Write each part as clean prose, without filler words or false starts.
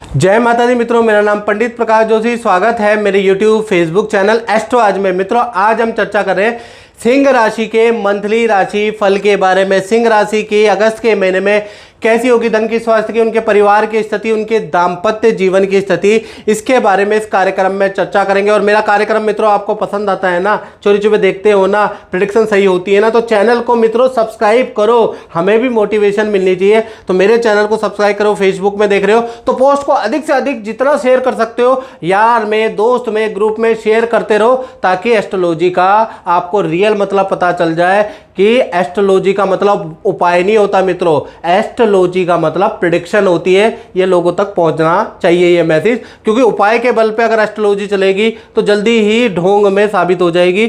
जय माता दी मित्रों, मेरा नाम पंडित प्रकाश जोशी। स्वागत है मेरे YouTube फेसबुक चैनल एस्ट्रो आज में। मित्रों, आज हम चर्चा कर रहे हैं सिंह राशि के मंथली राशि फल के बारे में। सिंह राशि की अगस्त के महीने में कैसी होगी धन की, स्वास्थ्य की, उनके परिवार की स्थिति, उनके दाम्पत्य जीवन की स्थिति, इसके बारे में इस कार्यक्रम में चर्चा करेंगे। और मेरा कार्यक्रम मित्रों आपको पसंद आता है ना, चोरी चुपे देखते हो ना, प्रेडिक्शन सही होती है ना, तो चैनल को मित्रों सब्सक्राइब करो, हमें भी मोटिवेशन मिलनी चाहिए। तो मेरे चैनल को सब्सक्राइब करो। फेसबुक में देख रहे हो तो पोस्ट को अधिक से अधिक जितना शेयर कर सकते हो यार में, दोस्त में, ग्रुप में शेयर करते रहो, ताकि एस्ट्रोलॉजी का आपको रियल मतलब पता चल जाए कि एस्ट्रोलॉजी का मतलब उपाय नहीं होता मित्रों, एस्ट्रोलॉजी का मतलब प्रेडिक्शन होती है। ये लोगों तक पहुंचना चाहिए ये मैसेज, क्योंकि उपाय के बल पे अगर एस्ट्रोलॉजी चलेगी तो जल्दी ही ढोंग में साबित हो जाएगी।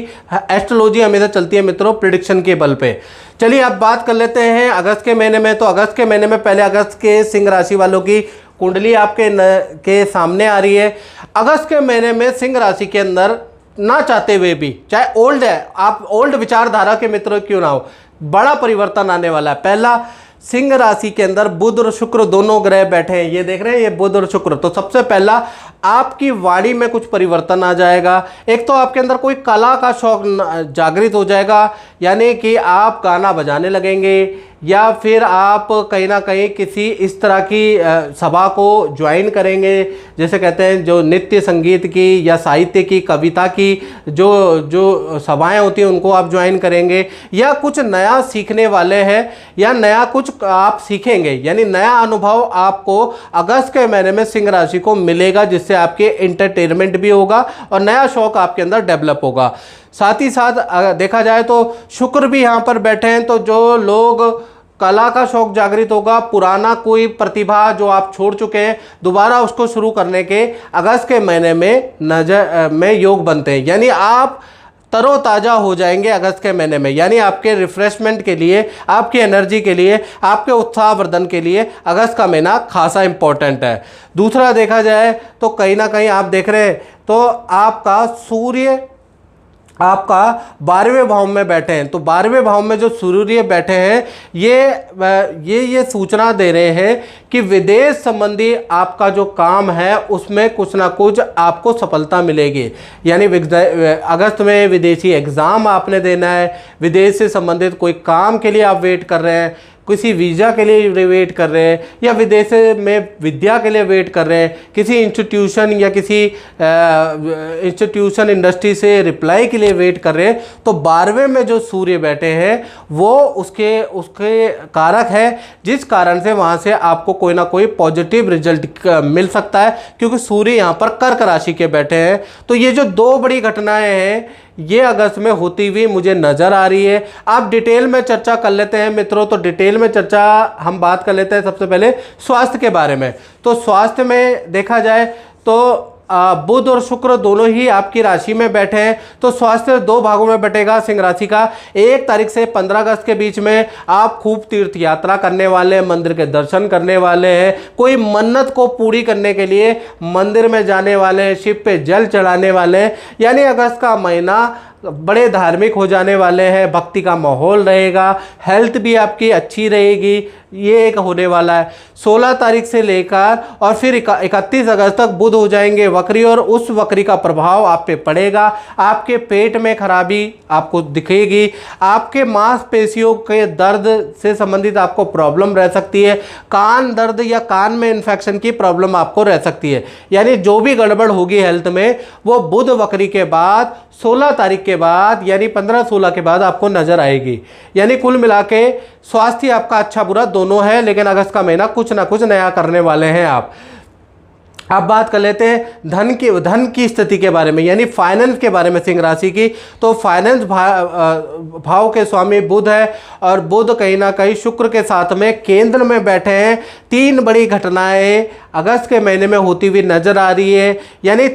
एस्ट्रोलॉजी हमेशा चलती है मित्रों प्रेडिक्शन के बल पे। चलिए अब बात कर लेते हैं अगस्त के महीने में। तो अगस्त के महीने में पहले अगस्त के सिंह राशि वालों की कुंडली के सामने आ रही है। अगस्त के महीने में सिंह राशि के अंदर ना चाहते हुए भी, चाहे ओल्ड है, आप ओल्ड विचारधारा के मित्र क्यों ना हो, बड़ा परिवर्तन आने वाला है। पहला, सिंह राशि के अंदर बुध और शुक्र दोनों ग्रह बैठे हैं, ये देख रहे हैं, ये बुध और शुक्र। तो सबसे पहला आपकी वाणी में कुछ परिवर्तन आ जाएगा। एक तो आपके अंदर कोई कला का शौक जागृत हो जाएगा, यानी कि आप गाना बजाने लगेंगे, या फिर आप कहीं ना कहीं किसी इस तरह की सभा को ज्वाइन करेंगे, जैसे कहते हैं जो नृत्य संगीत की या साहित्य की, कविता की जो सभाएं होती हैं उनको आप ज्वाइन करेंगे, या कुछ नया सीखने वाले हैं, या नया कुछ आप सीखेंगे, यानी नया अनुभव आपको अगस्त के महीने में सिंह राशि को मिलेगा, जिससे आपके एंटरटेनमेंट भी होगा और नया शौक आपके अंदर डेवलप होगा। साथ ही साथ देखा जाए तो शुक्र भी यहाँ पर बैठे हैं, तो जो लोग कला का शौक जागृत होगा, पुराना कोई प्रतिभा जो आप छोड़ चुके हैं दोबारा उसको शुरू करने के अगस्त के महीने में योग बनते हैं, यानी आप तरोताज़ा हो जाएंगे अगस्त के महीने में। यानी आपके रिफ्रेशमेंट के लिए, आपकी एनर्जी के लिए, आपके उत्साहवर्धन के लिए अगस्त का महीना खासा इंपॉर्टेंट है। दूसरा देखा जाए तो कहीं ना कहीं आप देख रहे हैं तो आपका सूर्य आपका 12वें भाव में बैठे हैं। तो 12वें भाव में जो सूर्य बैठे हैं ये सूचना दे रहे हैं कि विदेश संबंधी आपका जो काम है उसमें कुछ ना कुछ आपको सफलता मिलेगी। यानी अगस्त में विदेशी एग्ज़ाम आपने देना है, विदेश से संबंधित कोई काम के लिए आप वेट कर रहे हैं, किसी वीज़ा के लिए वेट कर रहे हैं, या विदेश में विद्या के लिए वेट कर रहे हैं, किसी इंस्टीट्यूशन या किसी इंस्टीट्यूशन इंडस्ट्री से रिप्लाई के लिए वेट कर रहे हैं, तो 12वें में जो सूर्य बैठे हैं वो उसके कारक है, जिस कारण से वहाँ से आपको कोई ना कोई पॉजिटिव रिजल्ट मिल सकता है, क्योंकि सूर्य यहाँ पर कर्क राशि के बैठे हैं। तो ये जो दो बड़ी घटनाएं हैं ये अगस्त में होती हुई मुझे नज़र आ रही है। आप डिटेल में चर्चा कर लेते हैं मित्रों। तो डिटेल में चर्चा हम बात कर लेते हैं सबसे पहले स्वास्थ्य के बारे में। तो स्वास्थ्य में देखा जाए तो बुध और शुक्र दोनों ही आपकी राशि में बैठे हैं। तो स्वास्थ्य दो भागों में बटेगा सिंह राशि का। 1 तारीख से 15 अगस्त के बीच में आप खूब तीर्थ यात्रा करने वाले हैं, मंदिर के दर्शन करने वाले हैं, कोई मन्नत को पूरी करने के लिए मंदिर में जाने वाले हैं, शिव पे जल चढ़ाने वाले हैं। यानी अगस्त का महीना बड़े धार्मिक हो जाने वाले हैं, भक्ति का माहौल रहेगा, हेल्थ भी आपकी अच्छी रहेगी, ये एक होने वाला है। 16 तारीख से लेकर और फिर 31 अगस्त तक बुध हो जाएंगे वक्री, और उस वक्री का प्रभाव आप पे पड़ेगा। आपके पेट में खराबी आपको दिखेगी, आपके मांसपेशियों के दर्द से संबंधित आपको प्रॉब्लम रह सकती है, कान दर्द या कान में इन्फेक्शन की प्रॉब्लम आपको रह सकती है। यानी जो भी गड़बड़ होगी हेल्थ में वो बुध वक्री के बाद 16 तारीख के बाद, यानी 15-16 के बाद आपको नजर आएगी। यानी कुल मिला के स्वास्थ्य आपका अच्छा बुरा दोनों है, लेकिन अगस्त का महीना कुछ ना कुछ नया करने वाले हैं आप। अब बात कर लेते हैं धन की स्थिति के बारे में, यानी फाइनेंस के बारे में सिंह राशि की। तो फाइनेंस भाव के स्वामी बुध है, और बुध कहीं ना कहीं शुक्र के साथ में केंद्र में बैठे हैं। 3 बड़ी घटनाएं अगस्त के महीने में होती हुई नजर आ रही है। यानी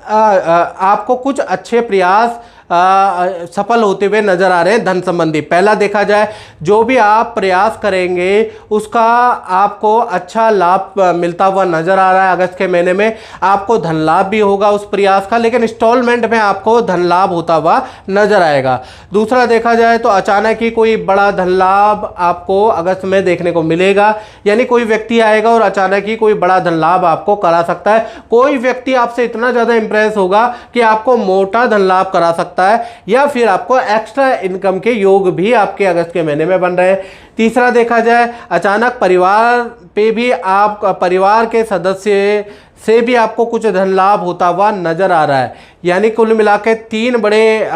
आपको कुछ अच्छे प्रयास सफल होते हुए नजर आ रहे हैं धन संबंधी। पहला देखा जाए, जो भी आप प्रयास करेंगे उसका आपको अच्छा लाभ मिलता हुआ नजर आ रहा है। अगस्त के महीने में आपको धन लाभ भी होगा उस प्रयास का, लेकिन इंस्टॉलमेंट में आपको धन लाभ होता हुआ नजर आएगा। दूसरा देखा जाए तो अचानक ही कोई बड़ा धन लाभ आपको अगस्त में देखने को मिलेगा, यानी कोई व्यक्ति आएगा और अचानक ही कोई बड़ा धन लाभ आपको करा सकता है। कोई व्यक्ति आपसे इतना ज्यादा इंप्रेस होगा कि आपको मोटा धन लाभ करा सकता है, या फिर आपको एक्स्ट्रा इनकम के योग भी आपके अगस्त के महीने में बन रहे हैं। तीसरा देखा जाए, अचानक परिवार पे भी आप परिवार के सदस्य से भी आपको कुछ धन लाभ होता हुआ नजर आ रहा है, यानी कुल मिला के 3 बड़े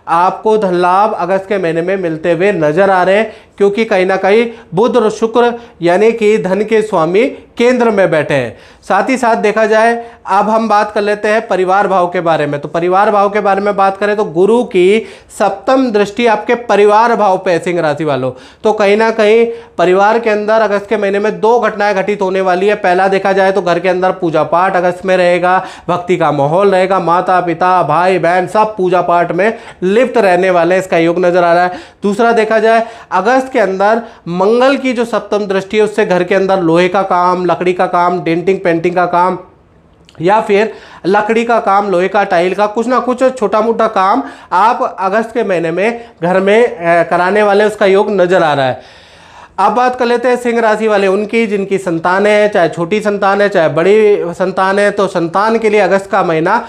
आपको धन लाभ अगस्त के महीने में मिलते हुए नजर आ रहे हैं, क्योंकि कहीं ना कहीं बुध और शुक्र यानी कि धन के स्वामी केंद्र में बैठे हैं। साथ ही साथ देखा जाए, अब हम बात कर लेते हैं परिवार भाव के बारे में। तो परिवार भाव के बारे में बात करें तो गुरु की सप्तम दृष्टि आपके परिवार भाव पे, सिंह राशि वालों, तो कहीं ना कहीं परिवार के अंदर अगस्त के महीने में 2 घटनाएं घटित होने वाली है। पहला देखा जाए तो घर के अंदर पूजा पाठ अगस्त में रहेगा, भक्ति का माहौल रहेगा, माता पिता भाई बहन सब पूजा पाठ में लिप्त रहने वाले हैं, इसका योग नजर आ रहा है। दूसरा देखा जाए, अगस्त के अंदर मंगल की जो सप्तम दृष्टि है उससे घर के अंदर लोहे का काम, लकड़ी का काम, डेंटिंग पेंटिंग का काम, या फिर लकड़ी का काम, लोहे का, टाइल का, कुछ ना कुछ छोटा मोटा काम आप अगस्त के महीने में घर में कराने वाले, उसका योग नजर आ रहा है। अब बात कर लेते हैं सिंह राशि वाले उनकी, जिनकी संतान है, चाहे छोटी संतान है चाहे बड़ी संतान है। तो संतान के लिए अगस्त का महीना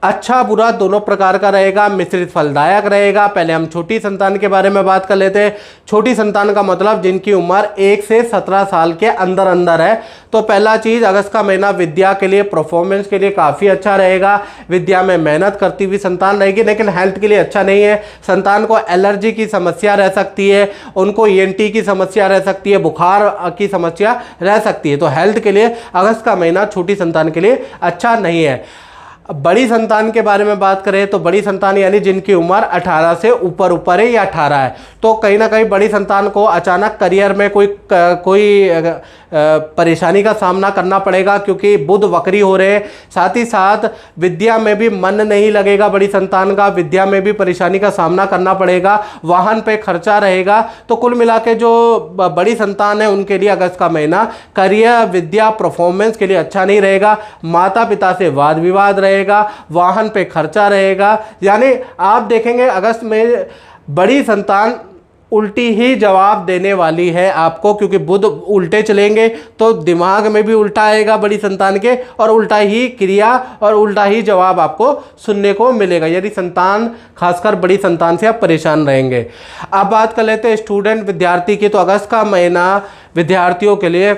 अच्छा बुरा दोनों प्रकार का रहेगा, मिश्रित फलदायक रहेगा। पहले हम छोटी संतान के बारे में बात कर लेते हैं। छोटी संतान का मतलब जिनकी उम्र 1 से 17 साल के अंदर अंदर है। तो पहला चीज, अगस्त का महीना विद्या के लिए, परफॉर्मेंस के लिए काफी अच्छा रहेगा। विद्या में मेहनत करती हुई संतान रहेगी, लेकिन हेल्थ के लिए अच्छा नहीं है। संतान को एलर्जी की समस्या रह सकती है, उनको ENT की समस्या रह सकती है, बुखार की समस्या रह सकती है। तो हेल्थ के लिए अगस्त का महीना छोटी संतान के लिए अच्छा नहीं है। बड़ी संतान के बारे में बात करें तो बड़ी संतान यानी जिनकी उम्र 18 से ऊपर है या 18 है, तो कहीं ना कहीं बड़ी संतान को अचानक करियर में कोई परेशानी का सामना करना पड़ेगा, क्योंकि बुध वक्री हो रहे हैं। साथ ही साथ विद्या में भी मन नहीं लगेगा बड़ी संतान का, विद्या में भी परेशानी का सामना करना पड़ेगा, वाहन पे खर्चा रहेगा। तो कुल मिला के जो बड़ी संतान है उनके लिए अगस्त का महीना करियर, विद्या, परफॉर्मेंस के लिए अच्छा नहीं रहेगा। माता पिता से वाद विवाद रहेगा, वाहन पे खर्चा रहेगा। यानी आप देखेंगे अगस्त में बड़ी संतान उल्टी ही जवाब देने वाली है आपको, क्योंकि बुध उल्टे चलेंगे तो दिमाग में भी उल्टा आएगा बड़ी संतान के, और उल्टा ही क्रिया और उल्टा ही जवाब आपको सुनने को मिलेगा। यदि संतान, खासकर बड़ी संतान से आप परेशान रहेंगे। अब बात कर लेते हैं स्टूडेंट, विद्यार्थी की। तो अगस्त का महीना विद्यार्थियों के लिए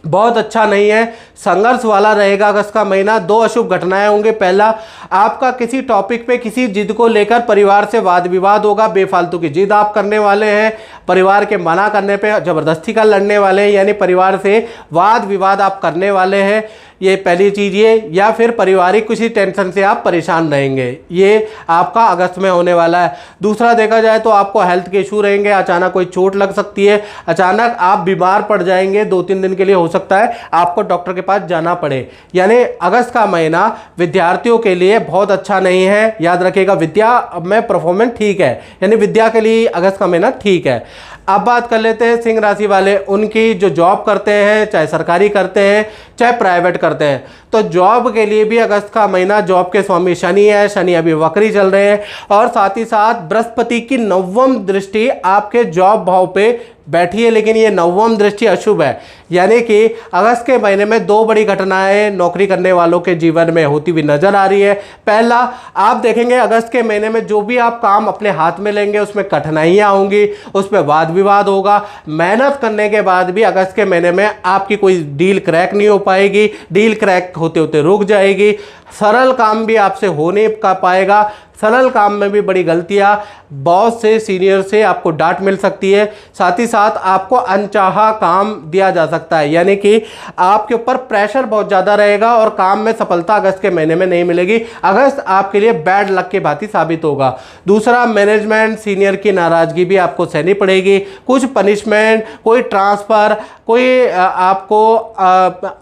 बहुत अच्छा नहीं है, संघर्ष वाला रहेगा अगस्त का महीना। 2 अशुभ घटनाएं होंगे। पहला, आपका किसी टॉपिक पे किसी जिद को लेकर परिवार से वाद विवाद होगा, बेफालतू की जिद आप करने वाले हैं, परिवार के मना करने पे जबरदस्ती का लड़ने वाले हैं, यानी परिवार से वाद विवाद आप करने वाले हैं। ये पहली चीज़ ये, या फिर पारिवारिक किसी टेंशन से आप परेशान रहेंगे, ये आपका अगस्त में होने वाला है। दूसरा देखा जाए तो आपको हेल्थ के इशू रहेंगे, अचानक कोई चोट लग सकती है, अचानक आप बीमार पड़ जाएंगे, 2-3 दिन के लिए हो सकता है आपको डॉक्टर के पास जाना पड़े। यानी अगस्त का महीना विद्यार्थियों के लिए बहुत अच्छा नहीं है। याद रखिएगा, विद्या में परफॉर्मेंस ठीक है, यानी विद्या के लिए अगस्त का महीना ठीक है। अब बात कर लेते हैं सिंह राशि वाले उनकी, जो जॉब करते हैं, चाहे सरकारी करते हैं चाहे प्राइवेट करते हैं। तो जॉब के लिए भी अगस्त का महीना, जॉब के स्वामी शनि है, शनि अभी वक्री चल रहे हैं, और साथ ही साथ बृहस्पति की 9वीं दृष्टि आपके जॉब भाव पे बैठी है, लेकिन ये 9वीं दृष्टि अशुभ है। यानी कि अगस्त के महीने में 2 बड़ी घटनाएं नौकरी करने वालों के जीवन में होती हुई नजर आ रही है। पहला, आप देखेंगे अगस्त के महीने में जो भी आप काम अपने हाथ में लेंगे उसमें कठिनाइयां होंगी, उस पर वाद विवाद होगा। मेहनत करने के बाद भी अगस्त के महीने में आपकी कोई डील क्रैक नहीं हो पाएगी, डील क्रैक होते होते रुक जाएगी। सरल काम भी आपसे हो नहीं पाएगा, सरल काम में भी बड़ी गलतियां, बॉस से, सीनियर से आपको डांट मिल सकती है। साथ ही साथ आपको अनचाहा काम दिया जा सकता है, यानी कि आपके ऊपर प्रेशर बहुत ज़्यादा रहेगा और काम में सफलता अगस्त के महीने में नहीं मिलेगी। अगस्त आपके लिए बैड लक के भांति साबित होगा। दूसरा, मैनेजमेंट, सीनियर की नाराज़गी भी आपको सहनी पड़ेगी। कुछ पनिशमेंट, कोई ट्रांसफ़र, कोई आपको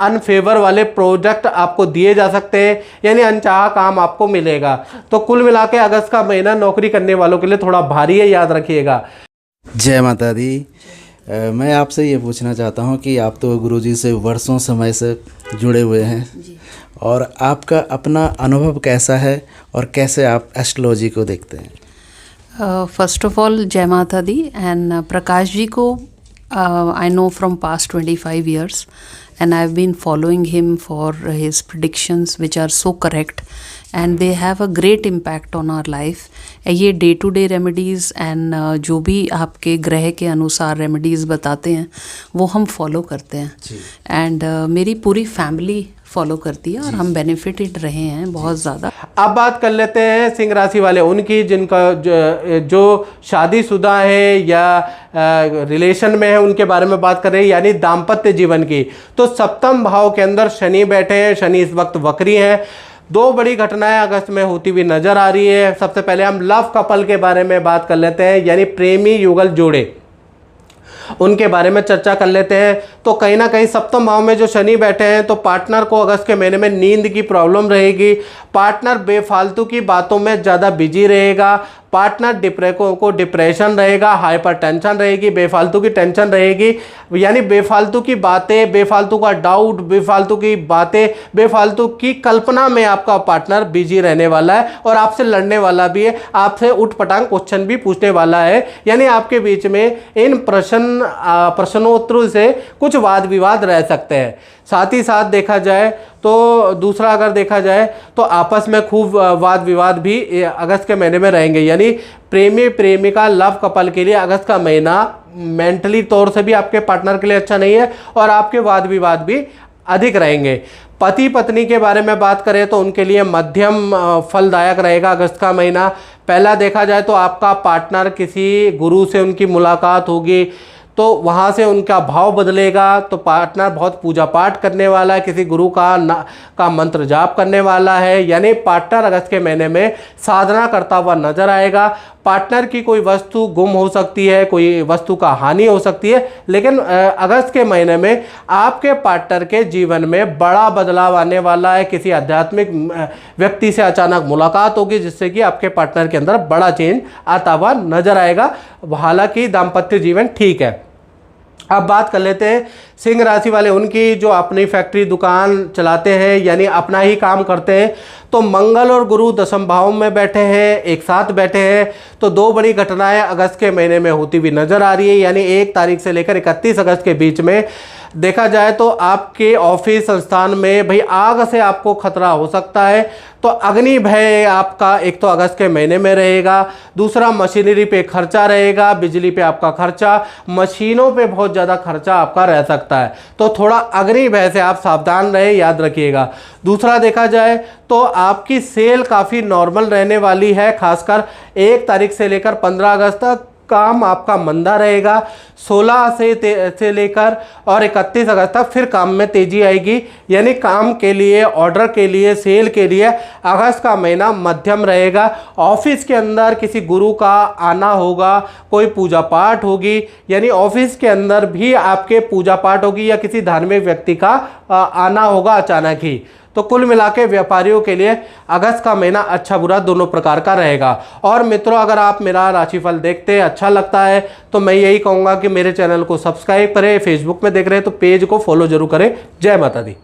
अनफेवर वाले प्रोजेक्ट आपको दिए जा सकते हैं, यानी अनचाहा काम आपको मिलेगा। तो कुल मिला के अगस्त का महीना नौकरी करने वालों के लिए थोड़ा भारी है, याद रखिएगा। जय माता दी। मैं आपसे ये पूछना चाहता हूँ कि आप तो गुरुजी से वर्षों समय से जुड़े हुए हैं और आपका अपना अनुभव कैसा है और कैसे आप एस्ट्रोलॉजी को देखते हैं? फर्स्ट ऑफ ऑल जय माता दी। एंड प्रकाश जी को I know from past 25 years and I've been following him for his predictions which are so correct and they have a great impact on our life। ये day to day remedies and जो भी आपके ग्रह के अनुसार remedies बताते हैं वो हम फॉलो करते हैं एंड मेरी पूरी फैमिली फॉलो करती है और हम बेनिफिटेड रहे हैं बहुत ज़्यादा। अब बात कर लेते हैं सिंह राशि वाले उनकी, जिनका जो शादीशुदा है या रिलेशन में है, उनके बारे में बात कर रहे हैं, यानी दाम्पत्य जीवन की। तो सप्तम भाव के अंदर शनि बैठे हैं, शनि इस वक्त वक्री हैं। दो बड़ी घटनाएं अगस्त में होती हुई नजर आ रही है। सबसे पहले हम लव कपल के बारे में बात कर लेते हैं, यानी प्रेमी युगल जोड़े, उनके बारे में चर्चा कर लेते हैं। तो कहीं ना कहीं सप्तम भाव में जो शनि बैठे हैं, तो पार्टनर को अगस्त के महीने में नींद की प्रॉब्लम रहेगी। पार्टनर बेफालतू की बातों में ज़्यादा बिजी रहेगा। पार्टनर को डिप्रेशन रहेगा, हाइपर टेंशन रहेगी, बेफालतू की टेंशन रहेगी, यानी बेफालतू की बातें, बेफालतू का डाउट, बेफालतू की बातें, बेफालतू की कल्पना में आपका पार्टनर बिजी रहने वाला है और आपसे लड़ने वाला भी है, आपसे उठपटांग क्वेश्चन भी पूछने वाला है। यानी आपके बीच में इन प्रश्नोत्तरों से कुछ वाद विवाद रह सकते हैं। साथ ही साथ देखा जाए तो दूसरा अगर देखा जाए तो आपस में खूब वाद विवाद भी अगस्त के महीने में रहेंगे। यानी प्रेमी प्रेमिका लव कपल के लिए अगस्त का महीना मेंटली तौर से भी आपके पार्टनर के लिए अच्छा नहीं है और आपके वाद विवाद भी अधिक रहेंगे। पति पत्नी के बारे में बात करें तो उनके लिए मध्यम फलदायक रहेगा अगस्त का महीना। पहला देखा जाए तो आपका पार्टनर किसी गुरु से उनकी मुलाकात होगी तो वहाँ से उनका भाव बदलेगा। तो पार्टनर बहुत पूजा पाठ करने वाला है, किसी गुरु का मंत्र जाप करने वाला है। यानी पार्टनर अगस्त के महीने में साधना करता हुआ नजर आएगा। पार्टनर की कोई वस्तु गुम हो सकती है, कोई वस्तु का हानि हो सकती है, लेकिन अगस्त के महीने में आपके पार्टनर के जीवन में बड़ा बदलाव आने वाला है। किसी आध्यात्मिक व्यक्ति से अचानक मुलाकात होगी जिससे कि आपके पार्टनर के अंदर बड़ा चेंज आता हुआ नजर आएगा। हालांकि दाम्पत्य जीवन ठीक है। अब बात कर लेते हैं सिंह राशि वाले उनकी, जो अपनी फैक्ट्री दुकान चलाते हैं, यानी अपना ही काम करते हैं। तो मंगल और गुरु दशम भाव में बैठे हैं, एक साथ बैठे हैं। तो दो बड़ी घटनाएं अगस्त के महीने में होती हुई नजर आ रही है। यानी 1 तारीख से लेकर 31 अगस्त के बीच में देखा जाए तो आपके ऑफिस संस्थान में भाई आग से आपको खतरा हो सकता है। तो अग्नि भय आपका एक तो अगस्त के महीने में रहेगा, दूसरा मशीनरी पे खर्चा रहेगा, बिजली पे आपका खर्चा, मशीनों पे बहुत ज़्यादा खर्चा आपका रह सकता है। तो थोड़ा अग्नि भय से आप सावधान रहे, याद रखिएगा। दूसरा देखा जाए तो आपकी सेल काफ़ी नॉर्मल रहने वाली है, खासकर 1 तारीख से लेकर 15 अगस्त तक काम आपका मंदा रहेगा। 16 से लेकर और 31 अगस्त तक फिर काम में तेजी आएगी। यानी काम के लिए, ऑर्डर के लिए, सेल के लिए अगस्त का महीना मध्यम रहेगा। ऑफिस के अंदर किसी गुरु का आना होगा, कोई पूजा पाठ होगी, यानी ऑफिस के अंदर भी आपके पूजा पाठ होगी या किसी धार्मिक व्यक्ति का आना होगा अचानक ही। तो कुल मिला के व्यापारियों के लिए अगस्त का महीना अच्छा बुरा दोनों प्रकार का रहेगा। और मित्रों, अगर आप मेरा राशिफल देखते अच्छा लगता है तो मैं यही कहूँगा कि मेरे चैनल को सब्सक्राइब करें। फेसबुक में देख रहे हैं तो पेज को फॉलो जरूर करें। जय माता दी।